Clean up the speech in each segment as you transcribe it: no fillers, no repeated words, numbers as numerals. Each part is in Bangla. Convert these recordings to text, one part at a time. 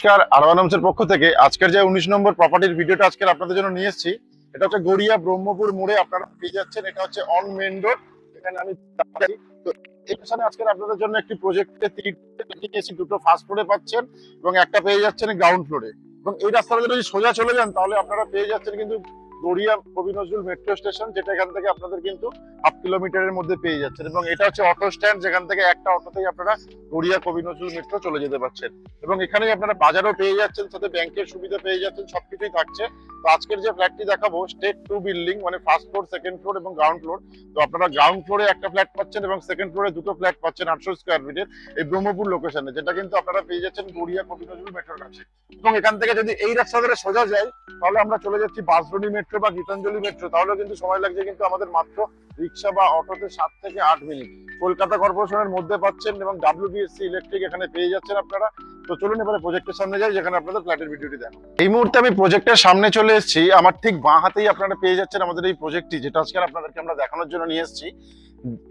নমস্কার, আরওয়ান হোমসের পক্ষ থেকে আজকের যে 19 নম্বর প্রপার্টির ভিডিওটা আজকে আপনাদের জন্য নিয়ে এসেছি। এটা হচ্ছে গড়িয়া ব্রহ্মপুর মোড়ে আপনারা পেয়ে যাচ্ছেন। এটা হচ্ছে অন মেইন রোড। এখানে আমি দাঁড়িয়ে। তো এখানে আজকে আপনাদের জন্য একটি প্রজেক্টে তিনটি এসি, দুটো ফার্স্ট ফ্লোরে পাচ্ছেন এবং একটা পেয়ে যাচ্ছেন গ্রাউন্ড ফ্লোরে। এবং এই রাস্তাটা যদি সোজা চলে যান তাহলে আপনারা পেয়ে যাচ্ছেন কিন্তু গড়িয়া কবি নজরুল মেট্রো স্টেশন, যেটা এখান থেকে আপনাদের কিন্তু হাফ কিলোমিটারের মধ্যে পেয়ে যাচ্ছেন। এবং এটা হচ্ছে অটো স্ট্যান্ড, যেখান থেকে একটা অটোতেই আপনারা গড়িয়া কবি নজরুল মেট্রো চলে যেতে পারছেন। এবং এখানেই আপনারা বাজারও পেয়ে যাচ্ছেন, সাথে ব্যাংকের সুবিধা পেয়ে যাচ্ছেন, সবকিছুই থাকছে। তো আজকের যে ফ্ল্যাটটি দেখাবো স্টেট টু বিল্ডিং, মানে ফার্স্ট ফ্লোর, সেকেন্ড ফ্লোর এবং গ্রাউন্ড ফ্লোর। তো আপনারা গ্রাউন্ড ফ্লোরে একটা ফ্ল্যাট পাচ্ছেন এবং সেকেন্ড ফ্লোরে দুটো ফ্ল্যাট পাচ্ছেন 800 স্কোয়ার ফিটের এই ব্রহ্মপুর লোকেশনে, যেটা কিন্তু আপনারা পেয়ে যাচ্ছেন গড়িয়া কবি নজরুল মেট্রোর কাছে। এবং এখান থেকে যদি এই রাস্তা ধরে সোজা যাই তাহলে আমরা চলে যাচ্ছি বাঁশদ্রোণী মেট্রো বা গীতাঞ্জলি মেট্রো। তাহলে কিন্তু সময় লাগছে কিন্তু আমাদের মাত্র রিক্সা বা অটোতে 7 থেকে 8 মিনিট। কলকাতা কর্পোরেশনের মধ্যে পাচ্ছেন এবং WBSC ইলেকট্রিক এখানে পেয়ে যাচ্ছেন আপনারা। তো চলুন এবারে প্রজেক্টের সামনে যাই, যেখানে আপনাদের ফ্ল্যাটের ভিডিওটি দেখো। এই মুহূর্তে আমি প্রজেক্টের সামনে চলে এসেছি। আমার ঠিক বাঁ হাতেই আপনারা পেয়ে যাচ্ছেন আমাদের এই প্রজেক্টটি, যেটা আজকে আপনাদেরকে আমরা দেখানোর জন্য নিয়ে এসেছি।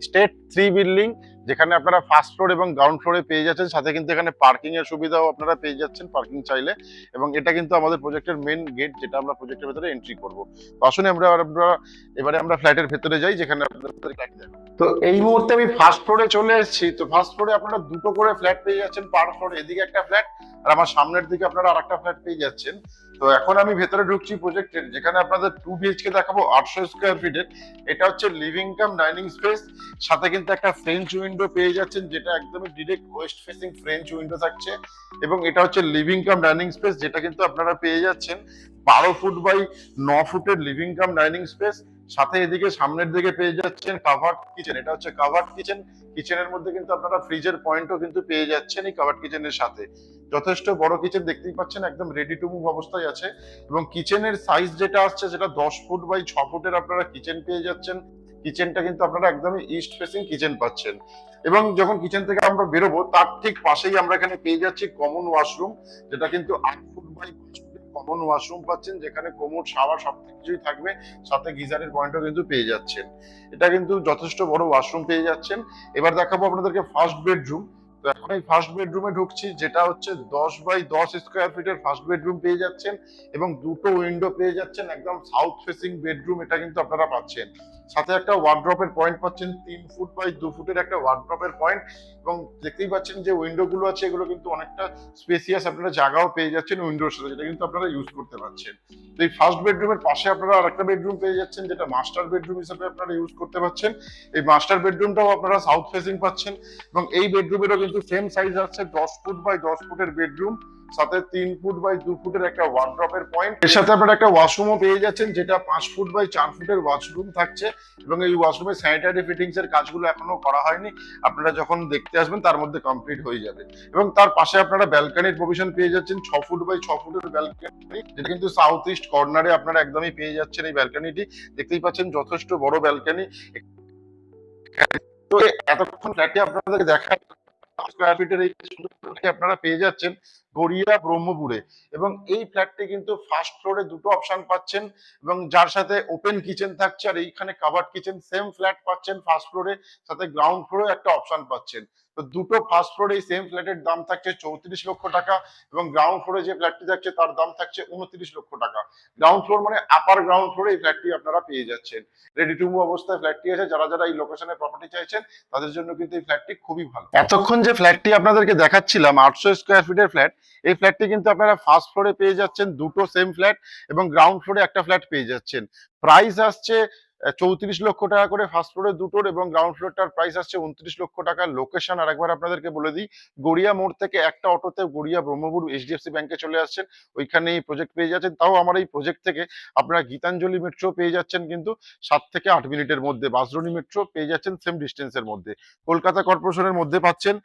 স্টেট 3 বিল্ডিং, যেখানে আপনারা ফার্স্ট ফ্লোর এবং গ্রাউন্ড ফ্লোরে পেয়ে যাচ্ছেন, সাথে কিন্তু এখানে পার্কিং এর সুবিধাও আপনারা পেয়ে যাচ্ছেন পার্কিং চাইলে। এবং এটা কিন্তু আমাদের প্রজেক্টের মেন গেট, যেটা আমরা প্রজেক্টের ভেতরে এন্ট্রি করব। তো আসুন এবারে আমরা ফ্ল্যাটের ভেতরে যাই, যেখানে আপনাদের ফ্ল্যাট দেখো। তো এই মুহূর্তে আমি ফার্স্ট ফ্লোরে চলে এসেছি। তো ফার্স্ট ফ্লোরে আপনারা দুটো করে ফ্ল্যাট পেয়ে যাচ্ছেন পার ফ্লোরে। এদিকে একটা ফ্ল্যাট আর আমার সামনের দিকে আপনারা আরেকটা ফ্ল্যাট পেয়ে যাচ্ছেন। তো এখন আমি ভেতরে ঢুকছি প্রজেক্টের, যেখানে আপনাদের 2 BHK দেখাবো 800 স্কোয়ার ফিটের। এটা হচ্ছে লিভিং কাম ডাইনিং স্পেস, সাথে কিন্তু একটা ফ্রেঞ্চ উইন্ডো পেয়ে যাচ্ছেন, যেটা একদমই direct West facing French window থাকছে। এবং এটা হচ্ছে লিভিং কাম ডাইনিং স্পেস, যেটা কিন্তু আপনারা পেয়ে যাচ্ছেন 12 ফুট বাই 9 ফুটের লিভিং কাম ডাইনিং স্পেস। সাথে এদিকে সামনের দিকে পেয়ে যাচ্ছেন কাভার্ড কিচেন। এটা হচ্ছে কাভার্ড কিচেন। কিচেনের মধ্যে কিন্তু আপনারা ফ্রিজের পয়েন্টও কিন্তু পেয়ে যাচ্ছেন এই কাভার্ড কিচেনের সাথে। যথেষ্ট বড় কিচেন দেখতেই পাচ্ছেন, একদম রেডি টু মুভ অবস্থায় আছে। এবং কিচেনের সাইজ যেটা আসছে সেটা 10 ফুট বাই 6 ফুটের আপনারা কিচেন পেয়ে যাচ্ছেন। কিচেনটা কিন্তু আপনারা একদমই ইস্ট ফেসিং কিচেন পাচ্ছেন। এবং যখন কিচেন থেকে আমরা বেরোবো তার ঠিক পাশেই আমরা এখানে পেয়ে যাচ্ছি কমন ওয়াশরুম, যেটা কিন্তু 8 ফুট বাই 5 ফুটের কমন ওয়াশরুম পাচ্ছেন, যেখানে কোমোড, শাওয়ার সবকিছুই থাকবে, সাথে গিজারের পয়েন্টও কিন্তু পেয়ে যাচ্ছেন। এটা কিন্তু যথেষ্ট বড় ওয়াশরুম পেয়ে যাচ্ছেন। এবার দেখাবো আপনাদেরকে ফার্স্ট বেডরুম। তো এখন এই ফার্স্ট বেডরুমে ঢুকছি, যেটা হচ্ছে 10 বাই 10 স্কোয়ার ফিটের ফার্স্ট বেডরুম পেয়ে যাচ্ছেন। এবং দুটো উইন্ডো পেয়ে যাচ্ছেন, একদম সাউথ ফেসিং বেডরুম এটা কিন্তু আপনারা পাচ্ছেন। সাথে একটা ওয়ার্ড্রপের পয়েন্ট পাচ্ছেন, 3 ফুট বাই 2 ফুটের একটা ওয়ার্ড্রপের পয়েন্ট। এবং দেখতেই পাচ্ছেন যে উইন্ডো গুলো আছে, এগুলো কিন্তু অনেকটা স্পেসিয়াস, আপনারা জায়গাও পেয়ে যাচ্ছেন উইন্ডোর সাথে, যেটা কিন্তু আপনারা ইউজ করতে পারছেন। তো এই ফার্স্ট বেডরুমের পাশে আপনারা আরেকটা বেডরুম পেয়ে যাচ্ছেন, যেটা মাস্টার বেডরুম হিসেবে আপনারা ইউজ করতে পারছেন। এই মাস্টার বেডরুমটাও আপনারা সাউথ ফেসিং পাচ্ছেন। এবং এই বেডরুমেরও কিন্তু সেম সাইজ আছে, 10 ফুট বাই 10 ফুটের বেডরুম, সাথে 3 ফুট বাই 2 ফুটের একটা ওয়ার্ড্রপের পয়েন্ট। এর সাথে আপনারা একটা ওয়াশরুমও পেয়ে যাচ্ছেন, যেটা 5 ফুট বাই 4 ফুটের ওয়াশরুম থাকছে। এবং এই ওয়াশরুমে স্যানিটারি ফিটিংস এর কাজগুলো এখনো করা হয়নি, আপনারা যখন দেখতে আসবেন তার মধ্যে কমপ্লিট হয়ে যাবে। এবং তার পাশে আপনারা ব্যালকনির প্রভিশন পেয়ে যাচ্ছেন, 6 ফুট বাই 6 ফুটের ব্যালকনি, যেটা কিন্তু সাউথ ইস্ট কর্নারে আপনারা একদমই পেয়ে যাচ্ছেন। এই ব্যালকনিটি দেখতেই পাচ্ছেন, যথেষ্ট বড় ব্যালকনি। তো এতক্ষণ ফ্ল্যাটে আপনাদেরকে দেখা স্কোয়ার ফিটের এই আপনারা পেয়ে যাচ্ছেন গড়িয়া ব্রহ্মপুরে। এবং এই ফ্ল্যাটটি কিন্তু ফার্স্ট ফ্লোরে দুটো অপশন পাচ্ছেন, এবং যার সাথে ওপেন কিচেন থাকছে, আর এইখানে কাভার্ড কিচেন সেম ফ্ল্যাট পাচ্ছেন ফার্স্ট ফ্লোরে, সাথে গ্রাউন্ড ফ্লোরে একটা অপশন পাচ্ছেন। তো দুটো ফার্স্ট ফ্লোরে এই সেম ফ্ল্যাটের দাম থাকছে 34 লক্ষ টাকা, এবং গ্রাউন্ড ফ্লোরে যে ফ্ল্যাটটি থাকছে তার দাম থাকছে 29 লক্ষ টাকা। গ্রাউন্ড ফ্লোর মানে আপার গ্রাউন্ড ফ্লোরে এই ফ্ল্যাটটি আপনারা পেয়ে যাচ্ছেন। রেডি টু মুভ অবস্থায় ফ্ল্যাটটি আছে। যারা যারা এই লোকেশনে প্রপার্টি চাইছেন তাদের জন্য কিন্তু এই ফ্ল্যাটটি খুবই ভালো। এতক্ষণ যে ফ্ল্যাটটি আপনাদেরকে দেখাচ্ছিলাম 800 স্কোয়ার ফিটের ফ্ল্যাট, এই ফ্ল্যাটটি কিন্তু আপনারা ফার্স্ট ফ্লোরে পেয়ে যাচ্ছেন দুটো সেম ফ্ল্যাট, এবং গ্রাউন্ড ফ্লোরে একটা ফ্ল্যাট পেয়ে যাচ্ছেন। প্রাইস আসছে 34 লক্ষ টাকা করে ফার্স্ট ফ্লোরে দুটোর, এবং গ্রাউন্ড ফ্লোরটার প্রাইস আসছে 29 লক্ষ টাকা। লোকেশন আরেকবার আপনাদেরকে বলে দিই, গড়িয়া মোড় থেকে একটা অটোতে গড়িয়া ব্রহ্মপুর HDFC ব্যাংকে চলে আসছেন, ওইখানে এই প্রজেক্ট পেয়ে যাচ্ছেন। তাও আমার এই প্রজেক্ট থেকে আপনারা গীতাঞ্জলি মেট্রো পেয়ে যাচ্ছেন কিন্তু 7 থেকে 8 মিনিটের মধ্যে। বাঁশদ্রোণী মেট্রো পেয়ে যাচ্ছেন সেম ডিস্টেন্সের মধ্যে। কলকাতা কর্পোরেশনের মধ্যে পাচ্ছেন।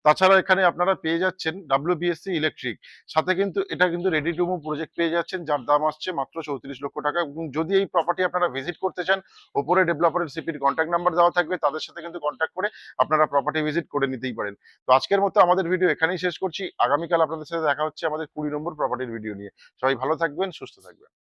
তাছাড়া এখানে আপনারা পেয়ে যাচ্ছেন WBSC ইলেকট্রিক, সাথে কিন্তু এটা কিন্তু রেডি টু মুভ প্রজেক্ট পেয়ে যাচ্ছেন, যার দাম আসছে মাত্র 34 লক্ষ টাকা। এবং যদি এই প্রপার্টি আপনারা ভিজিট করতে চান, ওপরে ডেভেলপারের সিপির কন্ট্যাক্ট নাম্বার দেওয়া থাকবে, তাদের সাথে কিন্তু কন্ট্যাক্ট করে আপনারা প্রপার্টি ভিজিট করে নিতেই পারেন। তো আজকের মতো আমাদের ভিডিও এখানেই শেষ করছি। আগামীকাল আপনাদের সাথে দেখা হচ্ছে আমাদের 20 নম্বর প্রপার্টির ভিডিও নিয়ে। সবাই ভালো থাকবেন, সুস্থ থাকবেন।